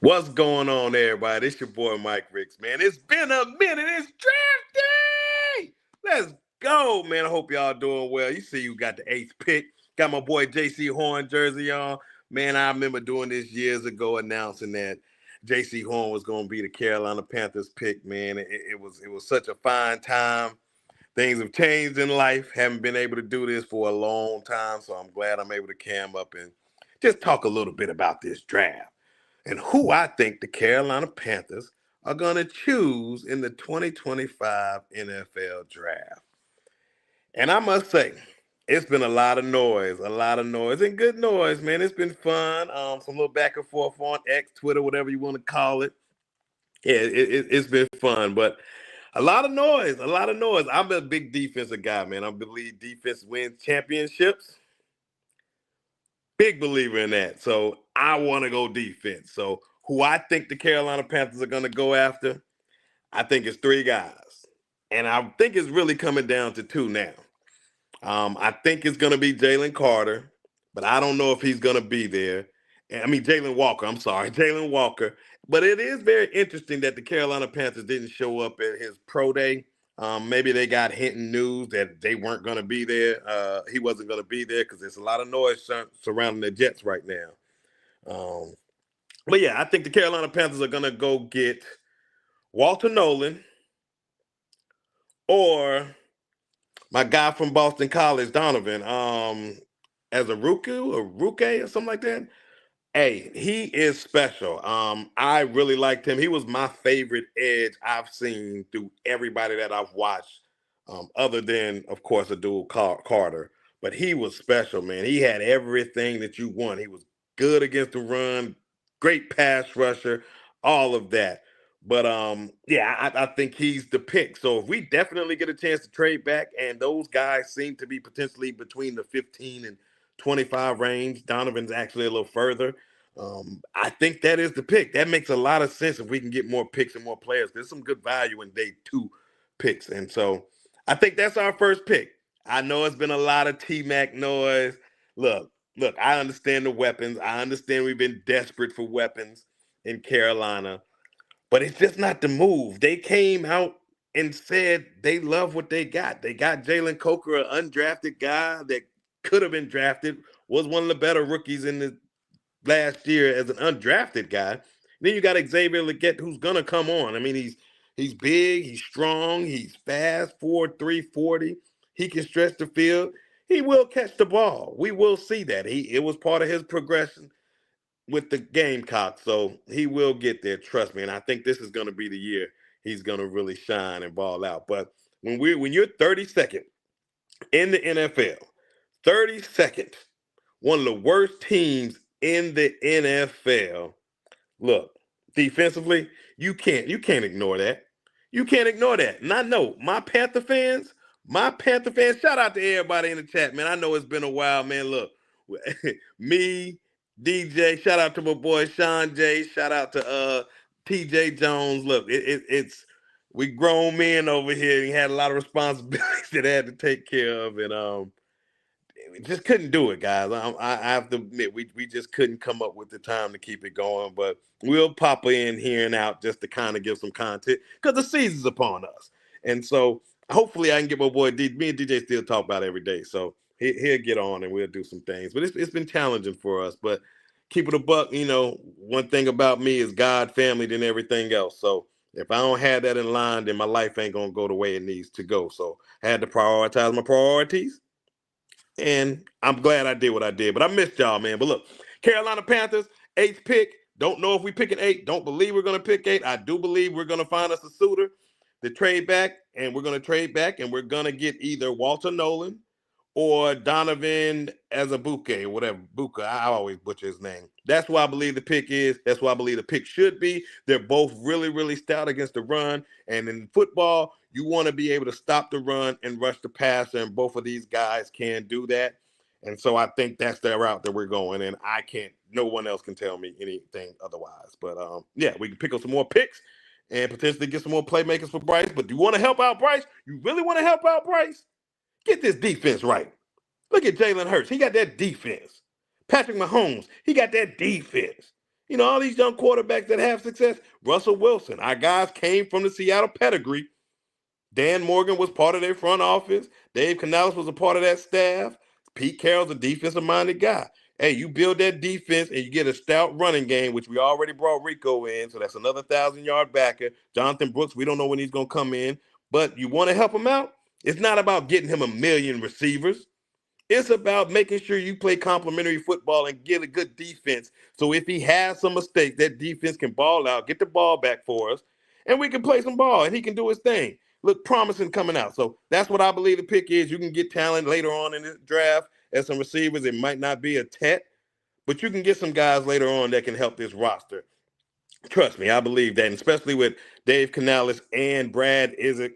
What's going on, everybody? It's your boy Mike Ricks, man. It's been a minute. It's draft day. Let's go, man. I hope y'all doing well. You see, you got the eighth pick. Got my boy JC Horn jersey on. Man, I remember doing this years ago, announcing that JC Horn was going to be the Carolina Panthers pick. Man, it was such a fine time. Things have changed in life. Haven't been able to do this for a long time, so I'm glad I'm able to cam up and just talk a little bit about this draft and who I think the Carolina Panthers are going to choose in the 2025 NFL draft. And I must say, it's been a lot of noise, and good noise, man. It's been fun. Some little back and forth on X, Twitter, whatever you want to call it. Yeah, it's been fun, but a lot of noise, a lot of noise. I'm a big defensive guy, man. I believe defense wins championships. Big believer in that. So I want to go defense. So who I think the Carolina Panthers are going to go after, I think it's three guys. And I think it's really coming down to two now. I think it's going to be Jalen Carter, but I don't know if he's going to be there. I mean, Jalen Walker. I'm sorry, Jalen Walker. But it is very interesting that the Carolina Panthers didn't show up at his pro day. Maybe they got hinting news that they weren't going to be there. He wasn't going to be there because there's a lot of noise surrounding the Jets right now. But yeah, I think the Carolina Panthers are going to go get Walter Nolan or my guy from Boston College, Donovan, as a rookie or something like that. Hey, he is special. I really liked him. He was my favorite edge I've seen through everybody that I've watched, other than, of course, a dual Carter. But he was special, man. He had everything that you want. He was good against the run, great pass rusher, all of that. But yeah, I think he's the pick. So if we definitely get a chance to trade back, and those guys seem to be potentially between the 15 and 25 range, Donovan's actually a little further. I think that is the pick. That makes a lot of sense if we can get more picks and more players. There's some good value in day two picks. And so I think that's our first pick. I know it's been a lot of T-Mac noise. Look, I understand the weapons. I understand we've been desperate for weapons in Carolina, but it's just not the move. They came out and said they love what they got. They got Jalen Coker, an undrafted guy that could have been drafted, was one of the better rookies in the last year as an undrafted guy. Then you got Xavier Legette, who's gonna come on. I mean, he's big, he's strong, he's fast, 4'3", 40. He can stretch the field. He will catch the ball. We will see that. It was part of his progression with the Gamecocks, so he will get there. Trust me. And I think this is gonna be the year he's gonna really shine and ball out. But when you're 32nd in the NFL, 32nd, one of the worst teams in the NFL. Look, defensively, you can't ignore that. You can't ignore that. And I know my Panther fans, shout out to everybody in the chat, man. I know it's been a while, man. Look, me, DJ, shout out to my boy Sean J, shout out to TJ Jones. Look, it's we grown men over here. We had a lot of responsibilities that I had to take care of, and we just couldn't do it, guys. I have to admit, we just couldn't come up with the time to keep it going. But we'll pop in here and out just to kind of give some content because the season's upon us. And so hopefully I can get my boy me and DJ still talk about it every day. So he'll get on and we'll do some things. But it's been challenging for us. But keep it a buck, one thing about me is God, family, than everything else. So if I don't have that in line, then my life ain't going to go the way it needs to go. So I had to prioritize my priorities. And I'm glad I did what I did. But I missed y'all, man. But look, Carolina Panthers, eighth pick. Don't know if we pick an eight. Don't believe we're going to pick eight. I do believe we're going to find us a suitor to trade back. And we're going to trade back. And we're going to get either Walter Nolan or Donovan as a bouquet or whatever. Buka, I always butcher his name. That's why I believe the pick is. That's why I believe the pick should be. They're both really, really stout against the run. And in football, you want to be able to stop the run and rush the passer, and both of these guys can do that. And so I think that's the route that we're going, and no one else can tell me anything otherwise. But yeah, we can pick up some more picks and potentially get some more playmakers for Bryce. But do you want to help out Bryce? You really want to help out Bryce? Get this defense right. Look at Jalen Hurts. He got that defense. Patrick Mahomes, he got that defense. All these young quarterbacks that have success. Russell Wilson, our guys came from the Seattle pedigree. Dan Morgan was part of their front office. Dave Canales was a part of that staff. Pete Carroll's a defensive-minded guy. Hey, you build that defense and you get a stout running game, which we already brought Rico in, so that's another 1,000-yard backer. Jonathan Brooks, we don't know when he's going to come in, but you want to help him out? It's not about getting him a million receivers. It's about making sure you play complementary football and get a good defense. So if he has some mistakes, that defense can ball out, get the ball back for us, and we can play some ball and he can do his thing. Look promising coming out. So that's what I believe the pick is. You can get talent later on in this draft as some receivers. It might not be a Tet, but you can get some guys later on that can help this roster. Trust me, I believe that, and especially with Dave Canales and Brad Isaac,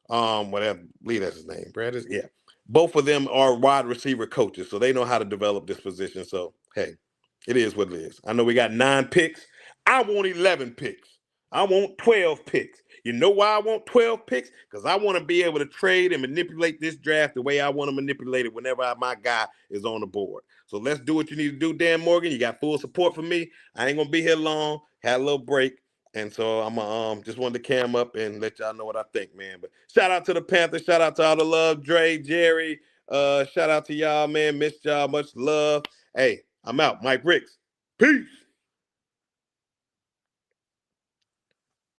whatever, I believe that's his name. Brad is, yeah. Both of them are wide receiver coaches, so they know how to develop this position. So hey, it is what it is. I know we got 9 picks. I want 11 picks. I want 12 picks. You know why I want 12 picks? Because I want to be able to trade and manipulate this draft the way I want to manipulate it whenever my guy is on the board. So let's do what you need to do, Dan Morgan. You got full support from me. I ain't gonna be here long. Had a little break. And so I'm just wanted to cam up and let y'all know what I think, man. But shout out to the Panthers. Shout out to all the love, Dre, Jerry. Shout out to y'all, man. Missed y'all. Much love. Hey, I'm out. Mike Ricks. Peace.